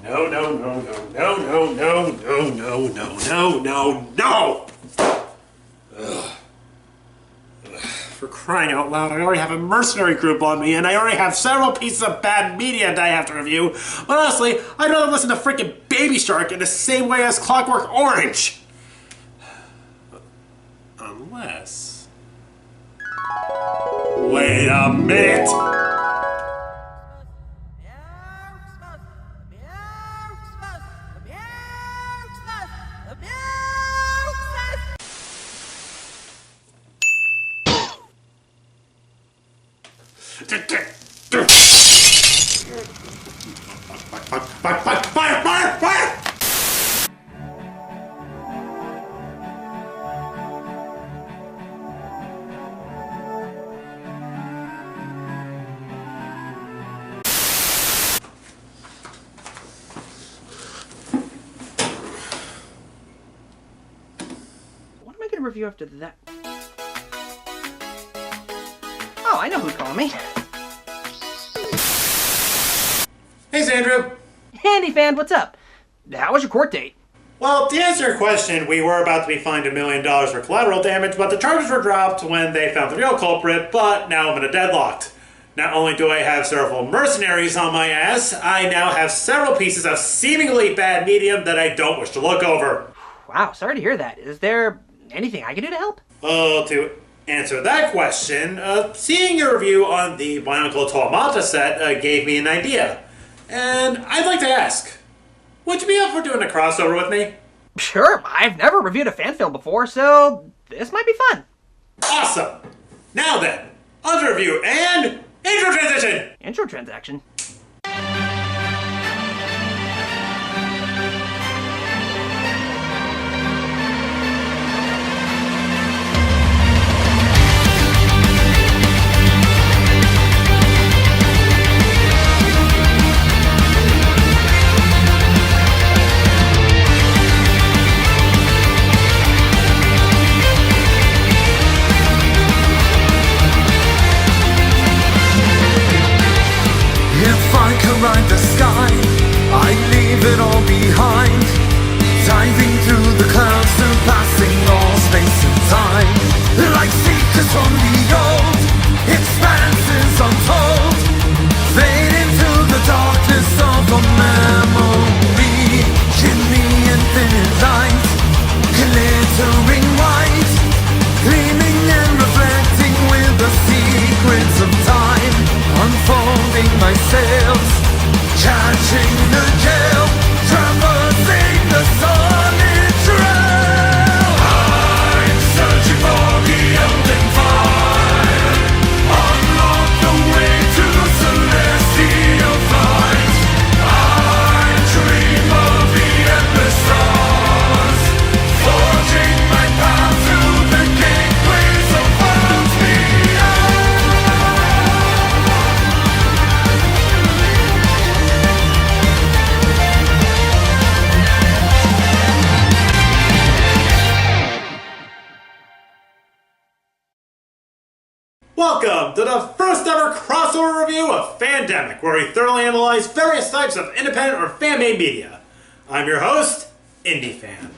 No, no, no, no, no, no, no, no, no, no, no, no, no! Ugh. For crying out loud, I already have a mercenary group on me, and I already have several pieces of bad media that I have to review. But honestly, I'd rather listen to freaking Baby Shark in the same way as Clockwork Orange. Unless... Wait a minute! Fire! What am I gonna review after that? Oh, I know who's calling me. Hey, Xandrew. Handy fan, what's up? How was your court date? Well, to answer your question, we were about to be fined $1 million for collateral damage, but the charges were dropped when they found the real culprit, but now I'm in a deadlocked. Not only do I have several mercenaries on my ass, I now have several pieces of seemingly bad medium that I don't wish to look over. Wow, sorry to hear that. Is there anything I can do to help? To answer that question, seeing your review on the Bionicle Automata set gave me an idea. And I'd like to ask, would you be up for doing a crossover with me? Sure, I've never reviewed a fan film before, so this might be fun. Awesome! Now then, on to review and intro transition! Intro transaction. If I could ride the sky, I'd leave it all behind. Diving through the clouds, surpassing all space and time. Like seekers from the old, expanses untold. Fade into the darkness of a memory. In the infinite light, glittering white, gleaming and reflecting with the secrets of time. Unfolding my sails, catching the gale, traversing the solid trail. I'm searching for the elden fire. Unlock the way to celestial flight. I dream of the endless stars, forging my path to the gateways of worlds beyond. Welcome to the first ever crossover review of Fandemic, where we thoroughly analyze various types of independent or fan-made media. I'm your host, Indie Fan.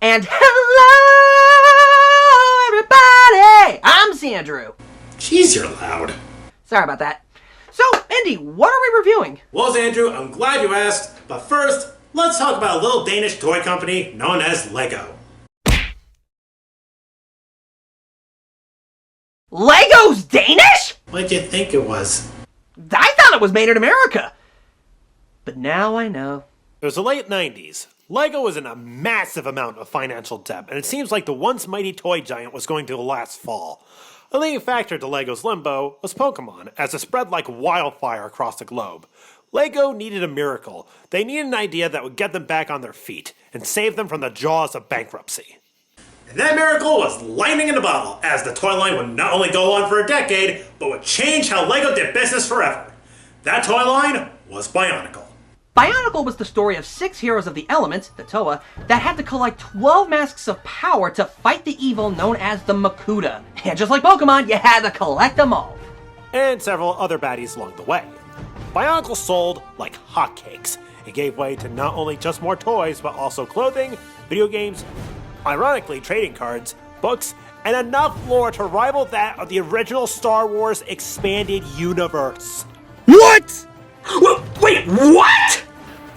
And hello, everybody! I'm Xandrew. Jeez, you're loud. Sorry about that. So, Indy, what are we reviewing? Well, Xandrew, I'm glad you asked, but first, let's talk about a little Danish toy company known as Lego. Lego's Danish? What'd you think it was? I thought it was made in America. But now I know. It was the late 90s. Lego was in a massive amount of financial debt, and it seems like the once mighty toy giant was going to last fall. A leading factor to Lego's limbo was Pokemon, as it spread like wildfire across the globe. Lego needed a miracle. They needed an idea that would get them back on their feet and save them from the jaws of bankruptcy. And that miracle was lightning in a bottle, as the toy line would not only go on for a decade, but would change how Lego did business forever. That toy line was Bionicle. Bionicle was the story of 6 heroes of the elements, the Toa, that had to collect 12 masks of power to fight the evil known as the Makuta. And just like Pokemon, you had to collect them all. and several other baddies along the way. Bionicle sold like hotcakes. It gave way to not only just more toys, but also clothing, video games, ironically trading cards, books, and enough lore to rival that of the original Star Wars expanded universe. What? Wait, what?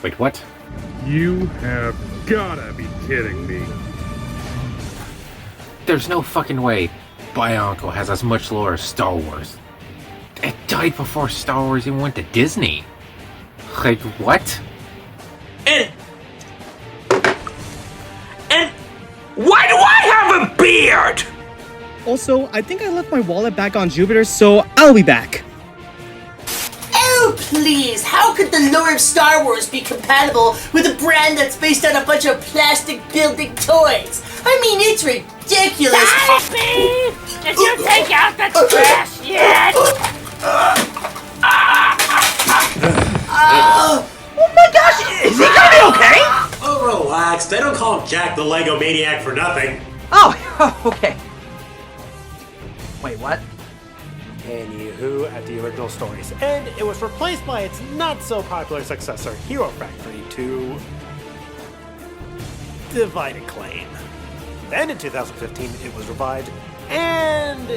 Wait, what? You have gotta be kidding me. There's no fucking way Bionicle has as much lore as Star Wars. It died before Star Wars even went to Disney. Like, what? And why do I have a beard? Also, I think I left my wallet back on Jupiter, so I'll be back. Oh, please, how could the lore of Star Wars be compatible with a brand that's based on a bunch of plastic building toys? I mean, it's ridiculous. Daddy, did you take out the trash yet? Oh my gosh, is he gonna be okay? Oh, relax. They don't call him Jack the Lego Maniac for nothing. Oh, okay. Wait, what? Anywho, at the original story's end, it was replaced by its not-so-popular successor, Hero Factory, to divide and claim. Then in 2015, it was revived, and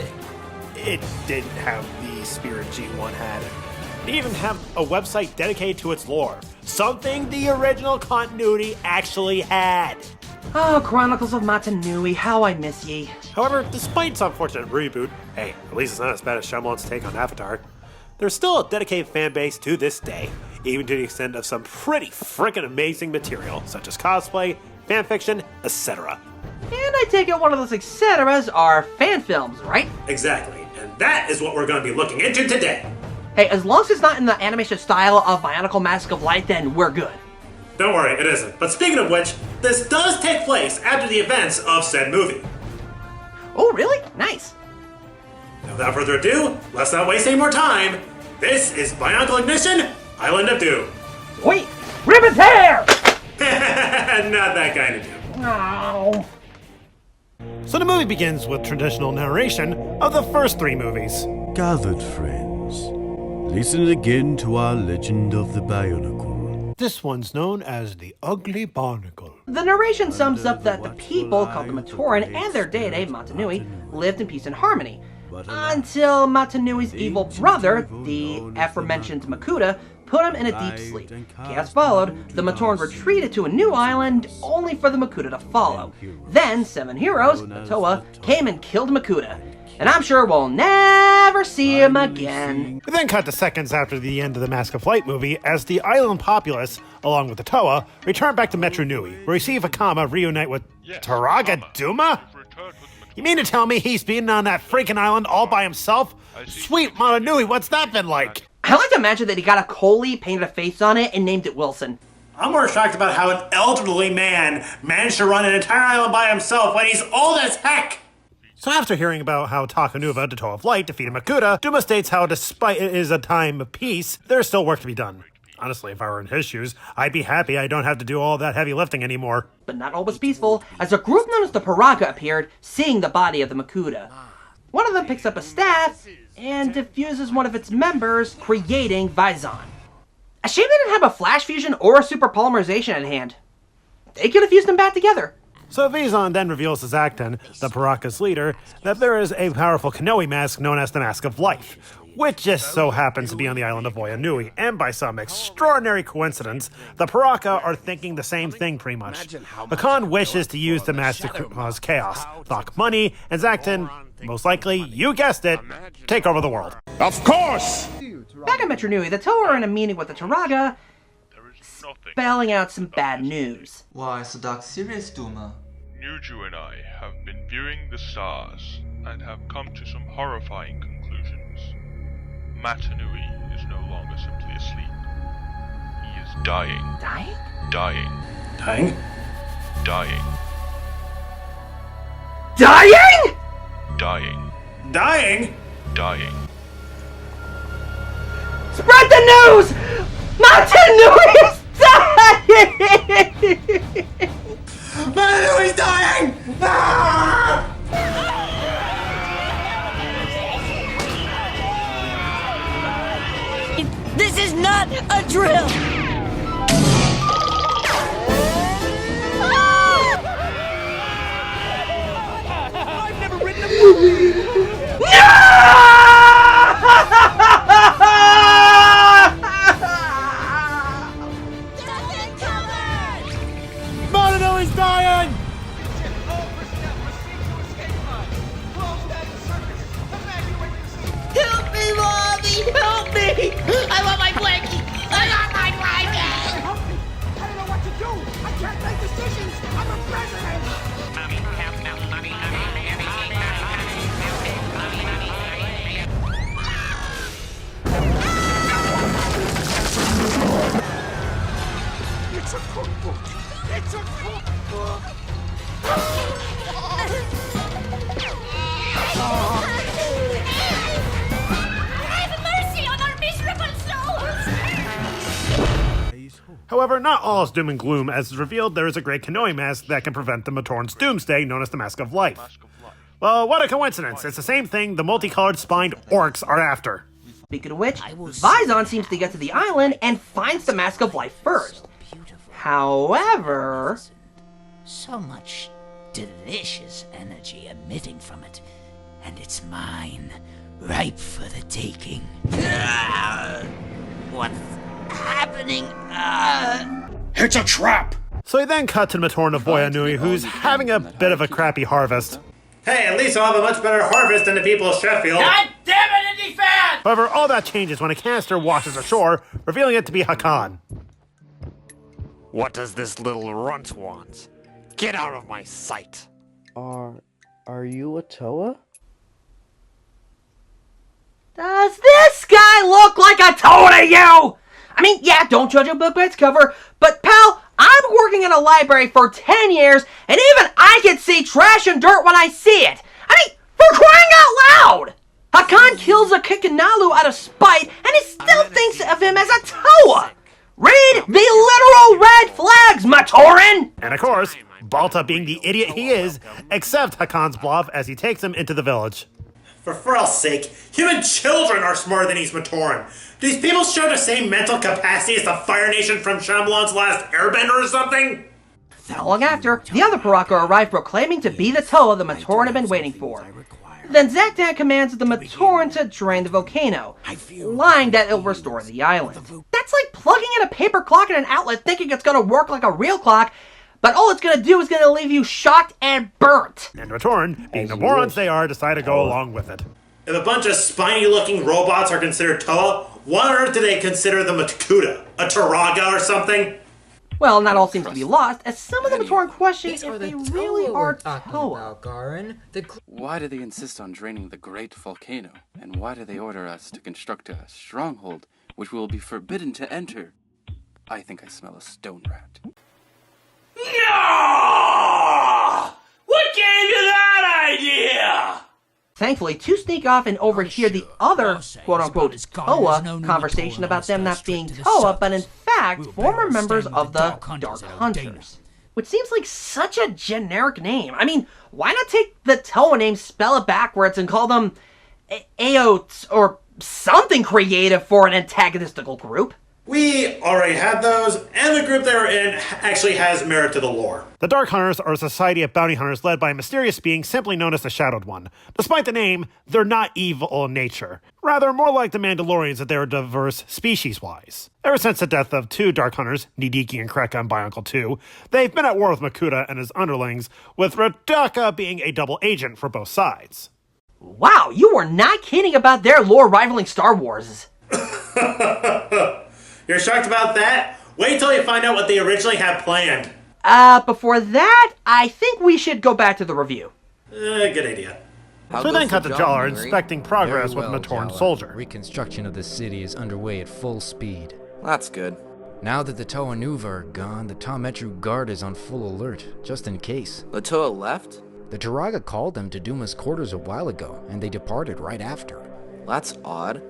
it didn't have the spirit G1 had. It didn't even have a website dedicated to its lore, something the original continuity actually had. Oh, Chronicles of Matanui, how I miss ye. However, despite its unfortunate reboot, hey, at least it's not as bad as Shyamalan's take on Avatar, there's still a dedicated fan base to this day, even to the extent of some pretty frickin' amazing material, such as cosplay, fanfiction, etc. And I take it one of those etceteras are fan films, right? Exactly, and that is what we're going to be looking into today. Hey, as long as it's not in the animation style of Bionicle Mask of Light, then we're good. Don't worry, it isn't. But speaking of which, this does take place after the events of said movie. Oh, really? Nice. Now, without further ado, let's not waste any more time. This is Bionicle Ignition, Island of Doom. Wait, ribbon tear! Not that kind of Doom. Oh. So the movie begins with traditional narration of the first three movies. Gathered friends, listen again to our legend of the Bionicle. This one's known as the Ugly Barnacle. The narration sums up that the people called the Matoran and their deity, Matanui, lived in peace and harmony. Until Matanui's evil brother, the aforementioned Makuta, put him in a deep sleep. Chaos followed, the Matoran retreated to a new island, only for the Makuta to follow. Then, 7 heroes, the Toa, came and killed Makuta. And I'm sure we'll never see him again. We then cut to seconds after the end of the Mask of Light movie as the island populace, along with the Toa, return back to Metro Nui, where we see Vakama reunite with Taraga Duma? You mean to tell me he's been on that freaking island all by himself? Sweet Mata Nui, what's that been like? I like to imagine that he got a Coley, painted a face on it, and named it Wilson. I'm more shocked about how an elderly man managed to run an entire island by himself when he's old as heck. So after hearing about how Takanuva, the Toe of Light, defeated Makuta, Duma states how despite it is a time of peace, there's still work to be done. Honestly, if I were in his shoes, I'd be happy I don't have to do all that heavy lifting anymore. But not all was peaceful, as a group known as the Paraga appeared, seeing the body of the Makuta. One of them picks up a staff and diffuses one of its members, creating Vizon. A shame they didn't have a flash fusion or a super polymerization at hand. They could have fused them back together. So Vizon then reveals to Zaktan, the Paraka's leader, that there is a powerful Kanoe mask known as the Mask of Life, which just so happens to be on the island of Voyanui, and by some extraordinary coincidence, the Paraka are thinking the same thing pretty much. The Khan wishes to use the mask to cause chaos, knock money, and Zaktan, most likely, you guessed it, take over the world. Of course! Back at Metro Nui, the Toa are in a meeting with the Taraga, spelling out some bad news. Why so dark serious, Duma? Nuju and I have been viewing the stars and have come to some horrifying conclusions. Matanui is no longer simply asleep. He is dying. Dying? Dying. Dying? Dying. Dying? Dying. Dying? Dying. Spread the news! Matanui is dying! Matanui's dying! Ah! This is not a drill! I've never written a movie! Mononoe's dying! Help me, Mommy! Help me! I want my blankie! I want my blankie! I don't know what to do! I can't make decisions! I'm a president! It's a cookbook! It's a cookbook! Have mercy on our miserable souls! However, not all is doom and gloom. As is revealed, there is a great canoeing mask that can prevent the Matoran's doomsday, known as the Mask of Life. Well, what a coincidence. It's the same thing the multicolored spined orcs are after. Speaking of which, Vizon seems to get to the island and finds the Mask of Life first. However... So much delicious energy emitting from it, and it's mine, ripe for the taking. What's happening? It's a trap! So he then cut to the Matoran of Boyanui, who's having a bit of a crappy harvest. Hey, at least I'll have a much better harvest than the people of Sheffield. God damn it, indie fan! However, all that changes when a canister washes ashore, revealing it to be Hakan. What does this little runt want? Get out of my sight! Are you a Toa? Does this guy look like a Toa to you? I mean, yeah, don't judge a book by its cover, but pal, I've been working in a library for 10 years, and even I can see trash and dirt when I see it. I mean, for crying out loud! Hakan kills a Kikinalu out of spite, and he still thinks of him as a Toa! Read the literal red flags, Matoran! And of course, Balta, being the idiot he is, accepts Hakan's bluff as he takes him into the village. For Frel's sake, human children are smarter than these Matoran. Do these people show the same mental capacity as the Fire Nation from Shyamalan's last Airbender or something? Not long after, the other Paraka arrive proclaiming to be the Toa the Matoran have been waiting for. Then Zaktan commands the Matoran to drain the volcano, lying that it'll restore the island. That's like plugging in a paper clock in an outlet thinking it's gonna work like a real clock, but all it's gonna do is gonna leave you shocked and burnt. And Matoran, being the morons they are, decide to go along with it. If a bunch of spiny-looking robots are considered Toa, what on earth do they consider the Makuta? A Taraga or something? Well, not all seems to be lost, as some of the Matoran question if they really are Toa. Why do they insist on draining the great volcano? And why do they order us to construct a stronghold, which will be forbidden to enter? I think I smell a stone rat. No! What gave you that idea? Thankfully, to sneak off and overhear the other quote-unquote Toa conversation about them not being Toa, but in fact, former members of the Dark Hunters. Which seems like such a generic name. I mean, why not take the Toa name, spell it backwards, and call them Aots or something creative for an antagonistical group? We already had those, and the group they were in actually has merit to the lore. The Dark Hunters are a society of bounty hunters led by a mysterious being simply known as the Shadowed One. Despite the name, they're not evil in nature. Rather, more like the Mandalorians that they are diverse species-wise. Ever since the death of two Dark Hunters, Nidiki and Kreka in Bionicle 2, they've been at war with Makuta and his underlings, with Radaka being a double agent for both sides. Wow, you were not kidding about their lore rivaling Star Wars. You're shocked about that? Wait till you find out what they originally had planned. Before that, I think we should go back to the review. Good idea. So then cut to Jaller inspecting progress with Matoran soldier. Reconstruction of the city is underway at full speed. That's good. Now that the Toa Nuva are gone, the Tametru Guard is on full alert, just in case. The Toa left? The Turaga called them to Duma's quarters a while ago, and they departed right after. That's odd.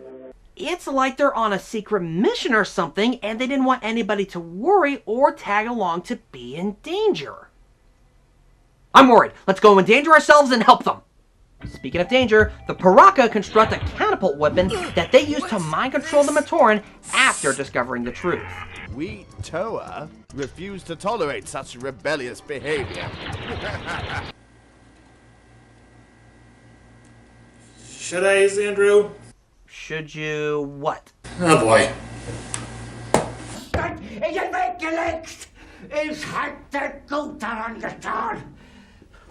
It's like they're on a secret mission or something, and they didn't want anybody to worry or tag along to be in danger. I'm worried. Let's go endanger ourselves and help them. Speaking of danger, the Paraka construct a catapult weapon that they use to mind control the Matoran after discovering the truth. We, Toa, refuse to tolerate such rebellious behavior. Should I, Xandrew? Should you what? Oh boy. Ich weggelegt! Ich hatte gut daran getan!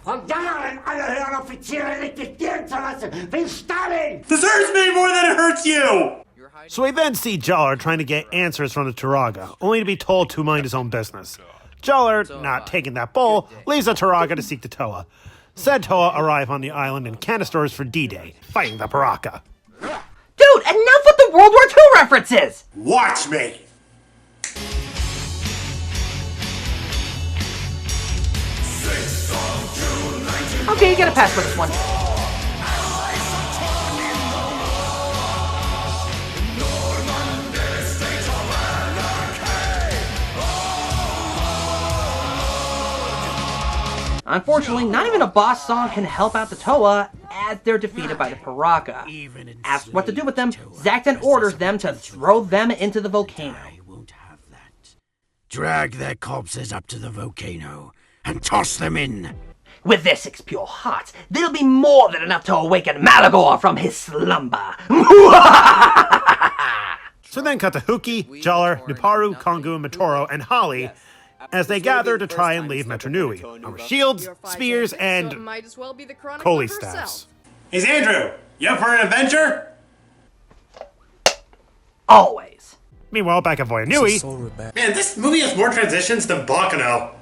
Von Jahren alle höheren Offiziere liquidieren zu lassen, wie Stalin! This hurts me more than it hurts you! So we then see Jaller trying to get answers from the Turaga, only to be told to mind his own business. Jaller, not taking that bull, leaves the Turaga to seek the Toa. Said Toa arrive on the island in canisters for D-Day, fighting the Paraka. Dude, enough with the World War II references! Watch me! Okay, you get a pass for this one. Unfortunately, not even a boss song can help out the Toa as they're defeated by the Paraka. Asked what to do with them, Zack then orders them to throw them into the volcano. Drag their corpses up to the volcano and toss them in. With their 6 pure hearts, there'll be more than enough to awaken Malagor from his slumber. So then cut to Huki, Jaller, Nuparu, Kongu, Matoro, and Holly as they gather to try and leave Metru Nui, armed with shields, spears, and might as well be the Koli staffs. Hey, Xandrew, you up for an adventure? Always. Meanwhile, back at Voyanui, Man, this movie has more transitions than Baccano.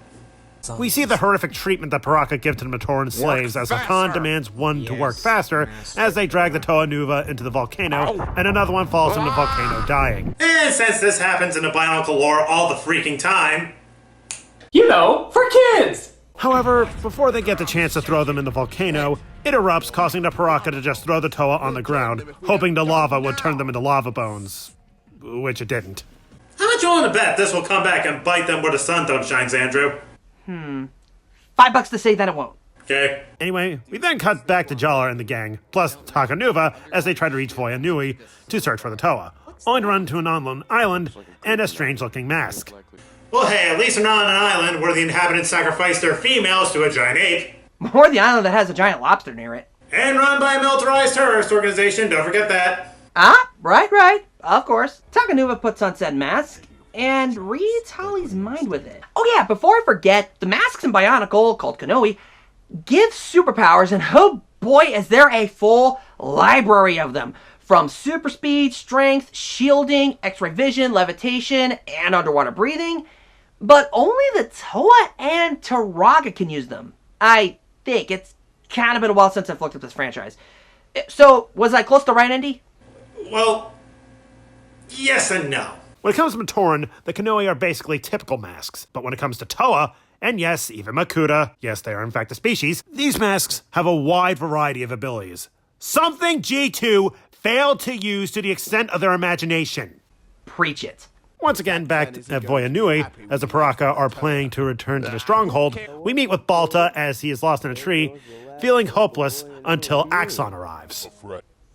we see the horrific treatment that Paraka give to the Matoran slaves as Hakan demands one to work faster as they drag the Toa Nuva into the volcano, and another one falls in the volcano dying. And since this happens in the Bionicle lore all the freaking time, you know, for kids! However, before they get the chance to throw them in the volcano, it erupts, causing the Paraka to just throw the Toa on the ground, hoping the lava would turn them into lava bones. Which it didn't. how much you willing to bet this will come back and bite them where the sun don't shine, Xandrew? $5 to say that it won't. Okay. Anyway, we then cut back to Jaller and the gang, plus Takanuva, as they try to reach Voyanui to search for the Toa, only to run into an unknown island and a strange-looking mask. Well, hey, at least they're not on an island where the inhabitants sacrifice their females to a giant ape. Or the island that has a giant lobster near it. And run by a militarized terrorist organization, don't forget that. Ah, right. Of course. Takanuva puts on said mask and reads Holly's mind with it. Oh yeah, before I forget, the masks in Bionicle, called Konoe, give superpowers, and oh boy, is there a full library of them. From super speed, strength, shielding, x-ray vision, levitation, and underwater breathing. But only the Toa and Turaga can use them. I think. It's kind of been a while since I've looked at this franchise. So, was I close to right, Andy? Well, yes and no. When it comes to Matoran, the Konoe are basically typical masks. But when it comes to Toa, and yes, even Makuta, yes, they are in fact a species, these masks have a wide variety of abilities. Something G2 failed to use to the extent of their imagination. Preach it. Once again, back at Voyanui, as the Paraka are planning to return to the stronghold, we meet with Balta as he is lost in a tree, feeling hopeless until Axon arrives.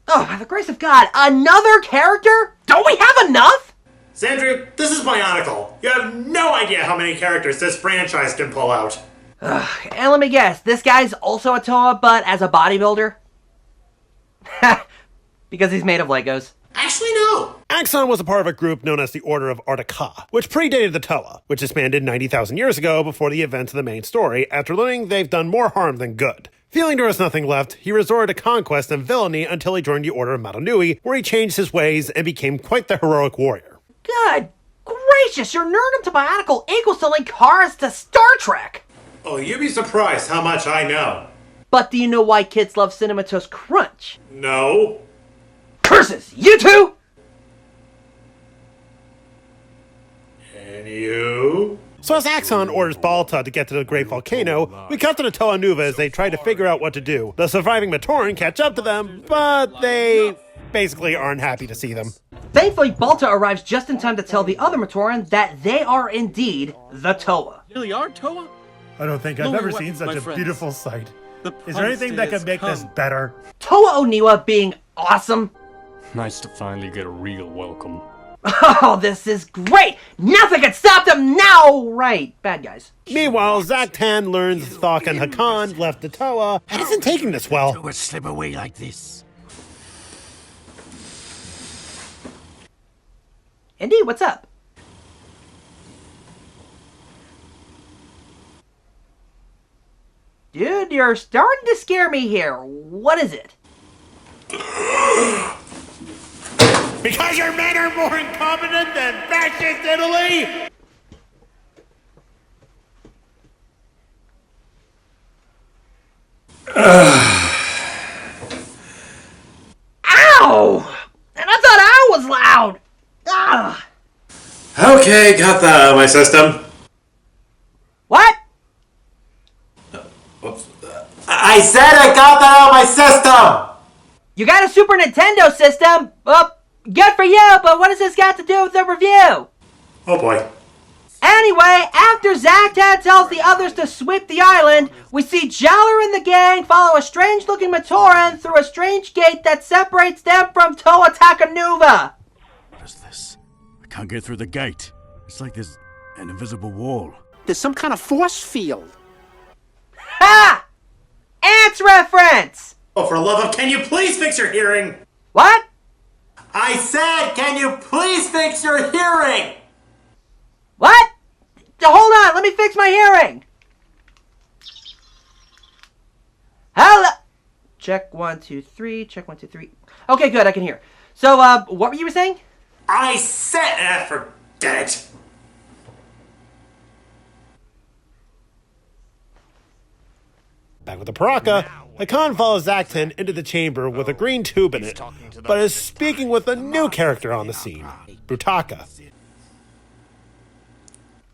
Oh, by the grace of God, another character? Don't we have enough? Xandrew, this is Bionicle. You have no idea how many characters this franchise can pull out. And let me guess, this guy's also a Toa, but as a bodybuilder? Because he's made of Legos. Actually, no. Axon was a part of a group known as the Order of Artica, which predated the Toa, which disbanded 90,000 years ago before the events of the main story, after learning they've done more harm than good. Feeling there was nothing left, he resorted to conquest and villainy until he joined the Order of Matanui, where he changed his ways and became quite the heroic warrior. Good gracious, your nerdum to Bionicle equals to link cars to Star Trek! Oh, you'd be surprised how much I know. But do you know why kids love Cinema Toast Crunch? No. Curses! You two! And you? So as Axon orders Balta to get to the Great Volcano, we cut to the Toa Nuva as they try to figure out what to do. The surviving Matoran catch up to them, but they basically aren't happy to see them. Thankfully, Balta arrives just in time to tell the other Matoran that they are indeed the Toa. Really are Toa? I don't think I've ever seen such a beautiful sight. Is there anything that could make this better? Toa Oniwa being awesome. Nice to finally get a real welcome. Oh, this is great! Nothing can stop them now! Right, bad guys. Meanwhile, Zaktan learns Thok and Hakan left the Toa and isn't taking this well. Toa slip away like this. Indy, what's up? Dude, you're starting to scare me here. What is it? Because your men are more incompetent than fascist Italy? Ow! And I thought I was loud! Ugh. Okay, got that out of my system. What? Whoops. I said I got that out of my system! You got a Super Nintendo system? Well, good for you, but what has this got to do with the review? Oh boy. Anyway, after Zaktan tells the others to sweep the island, we see Jowler and the gang follow a strange-looking Matoran through a strange gate that separates them from Toa Takanuva. What is this? I can't get through the gate. It's like there's an invisible wall. There's some kind of force field. Ha! Ants reference! Oh, for the love of, can you please fix your hearing? What? I said, can you please fix your hearing? What? Hold on, let me fix my hearing. Hello? Check 1, 2, 3, check 1, 2, 3. Okay, good, I can hear. So, what were you saying? I said, forget it. Back with the Paraka, Hakan follows Zaktan into the chamber with a green tube in it, but is speaking with a new character on the scene, Brutaka.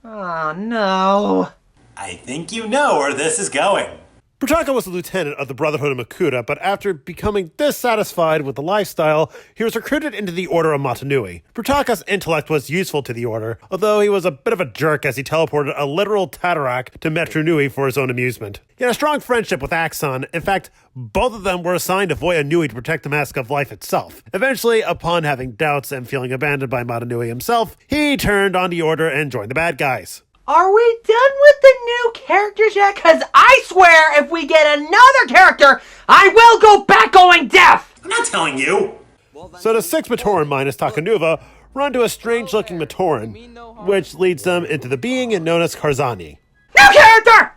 Oh, no. I think you know where this is going. Brutaka was a lieutenant of the Brotherhood of Makuta, but after becoming dissatisfied with the lifestyle, he was recruited into the Order of Motunui. Brutaka's intellect was useful to the Order, although he was a bit of a jerk as he teleported a literal Tatarak to Metru Nui for his own amusement. He had a strong friendship with Axon. In fact, both of them were assigned to Voya Nui to protect the Mask of Life itself. Eventually, upon having doubts and feeling abandoned by Motunui himself, he turned on the Order and joined the bad guys. Are we done with the new characters yet? Because I swear if we get another character, I will go back going deaf! I'm not telling you. So the 6 Matoran minus Takanuva run to a strange-looking Matoran, which leads them into the being known as Karzani. New character!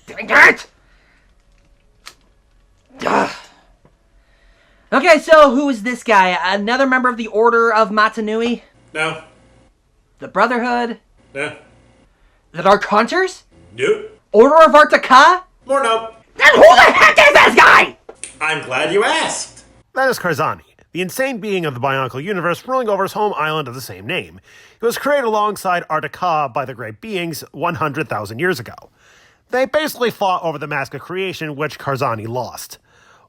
Dang it! Ugh. Okay, so who is this guy? Another member of the Order of Motunui? No. The Brotherhood? No. The Dark Hunters? Nope. Order of Artaka? More nope. Then who the heck is this guy? I'm glad you asked. That is Karzani, the insane being of the Bionicle universe ruling over his home island of the same name. He was created alongside Artaka by the Great Beings 100,000 years ago. They basically fought over the Mask of Creation, which Karzani lost.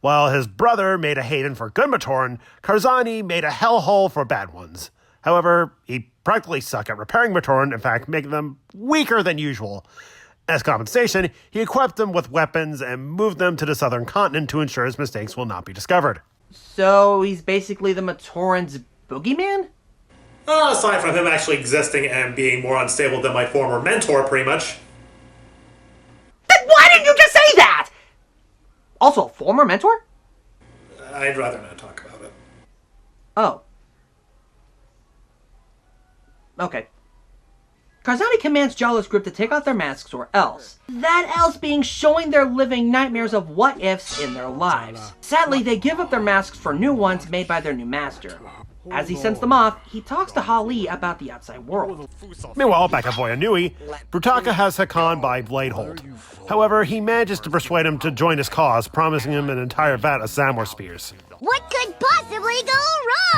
While his brother made a haven for good Matoran, Karzani made a hellhole for bad ones. However, he practically sucked at repairing Matoran, in fact, making them weaker than usual. As compensation, he equipped them with weapons and moved them to the southern continent to ensure his mistakes will not be discovered. So he's basically the Matoran's boogeyman? Aside from him actually existing and being more unstable than my former mentor, pretty much. Then why didn't you just say that? Also, former mentor? I'd rather not talk about it. Oh. Okay. Karzani commands Jala's group to take off their masks or else. That else being showing their living nightmares of what-ifs in their lives. Sadly, they give up their masks for new ones made by their new master. As he sends them off, he talks to Hali about the outside world. Meanwhile, back at Voya Nui, Brutaka has Hakan by Bladehold. However, he manages to persuade him to join his cause, promising him an entire vat of Zamor spears. What could possibly go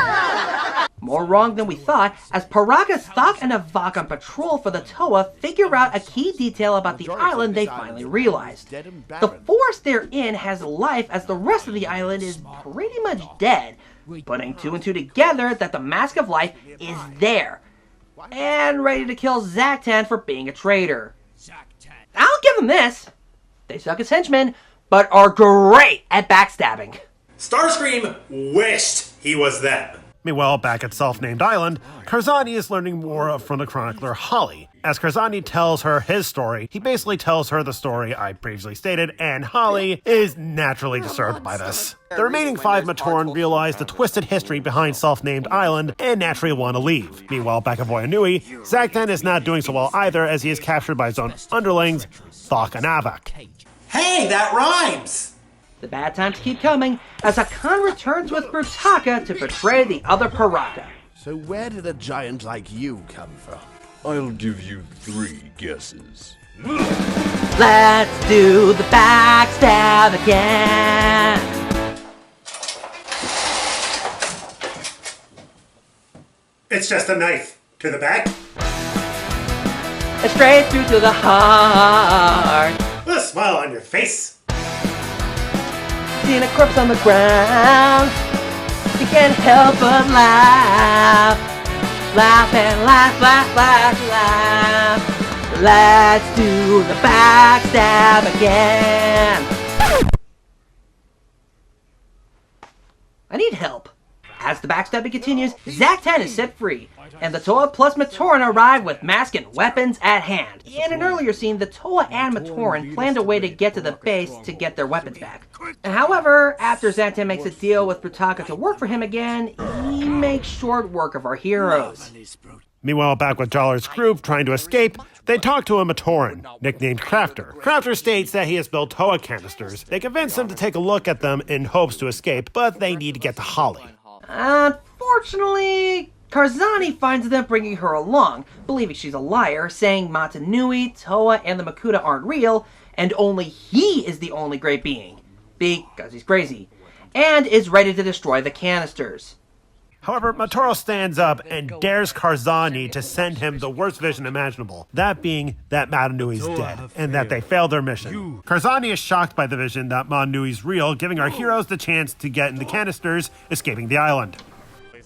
wrong? More wrong than we thought, as Paraka's Thok and Avak on patrol for the Toa figure out a key detail about the island they finally realized. The forest they're in has life as the rest of the island is pretty much dead, putting 2 and 2 together that the Mask of Life is there, and ready to kill Zaktan for being a traitor. I'll give them this. They suck as henchmen, but are great at backstabbing. Starscream wished he was them. Meanwhile, back at Self-Named Island, Karzani is learning more from the chronicler Holly. As Karzani tells her his story, he basically tells her the story I previously stated, and Holly is naturally disturbed by this. The remaining 5 Matoran realize the twisted history behind Self-Named Island and naturally want to leave. Meanwhile, back at Voyanui, Zaktan is not doing so well either as he is captured by his own underlings, Thok and Avak. Hey, that rhymes! The bad times keep coming as Hakan returns with Brutaka to betray the other Paraka. So where did a giant like you come from? I'll give you 3 guesses. Let's do the backstab again. It's just a knife. To the back. And straight through to the heart. With a smile on your face. Seeing a corpse on the ground, you can't help but laugh. Laugh and laugh, laugh, laugh, laugh. Let's do the backstab again. I need help. As the backstabbing continues, Zaktan is set free, and the Toa plus Matoran arrive with masks and weapons at hand. In an earlier scene, the Toa and Matoran planned a way to get to the base to get their weapons back. However, after Zaktan makes a deal with Brutaka to work for him again, he makes short work of our heroes. Meanwhile, back with Jollar's group trying to escape, they talk to a Matoran, nicknamed Crafter. Crafter states that he has built Toa canisters. They convince him to take a look at them in hopes to escape, but they need to get to Holly. Unfortunately, Karzani finds them bringing her along, believing she's a liar, saying Matanui, Toa, and the Makuta aren't real, and only he is the only great being, because he's crazy, and is ready to destroy the canisters. However, Matoro stands up and dares Karzani to send him the worst vision imaginable, that being that Matanui's dead, and that they failed their mission. Karzani is shocked by the vision that Matanui's real, giving our heroes the chance to get in the canisters, escaping the island.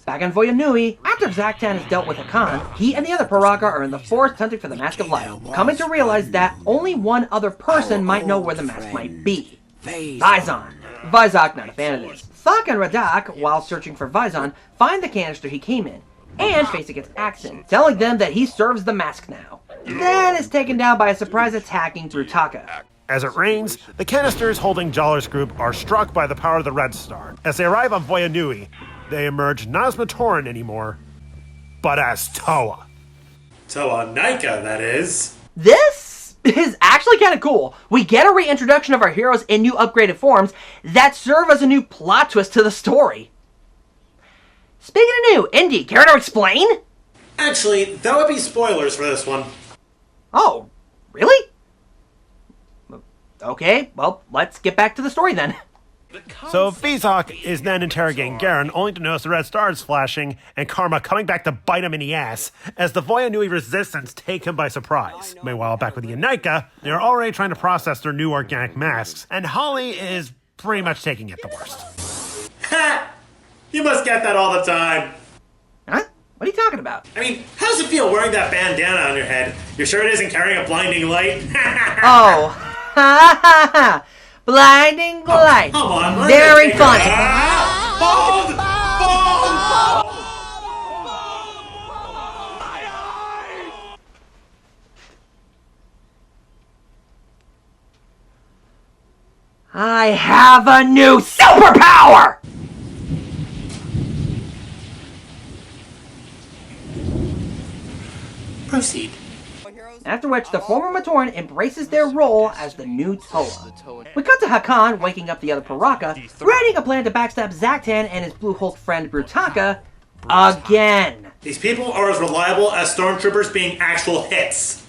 Back on Voyanui, after Zaktan has dealt with Hakan, he and the other Paraka are in the forest hunting for the Mask of Life, coming to realize that only one other person might know where the mask might be. Vizon. Vizok not a fan of this. Thok and Radak, while searching for Vizon, find the canister he came in, and face against Axon, telling them that he serves the mask now. Then is taken down by a surprise attacking Brutaka. As it rains, the canisters holding Jollar's group are struck by the power of the Red Star. As they arrive on Voyanui, they emerge not as Matoran anymore, but as Toa. Toa Nika, that is. This is actually kind of cool. We get a reintroduction of our heroes in new upgraded forms that serve as a new plot twist to the story. Speaking of new, Indy, care to explain? Actually, that would be spoilers for this one. Oh, really? Okay, well, let's get back to the story then. So Vizok is then interrogating Garen, only to notice the red stars flashing and Karma coming back to bite him in the ass as the Voyanui resistance take him by surprise. Meanwhile, back with the Yanika, they're already trying to process their new organic masks, and Holly is pretty much taking it the worst. Ha! You must get that all the time. Huh? What are you talking about? I mean, how does it feel wearing that bandana on your head? You're sure it isn't carrying a blinding light? Oh, ha ha ha! Blinding light. Come on, very funny. Hold! I have a new superpower! Proceed. After which, the former Matoran embraces their role as the new Toa. We cut to Hakan waking up the other Paraka, writing a plan to backstab Zaktan and his Blue Hulk friend Brutaka again. These people are as reliable as stormtroopers being actual hits.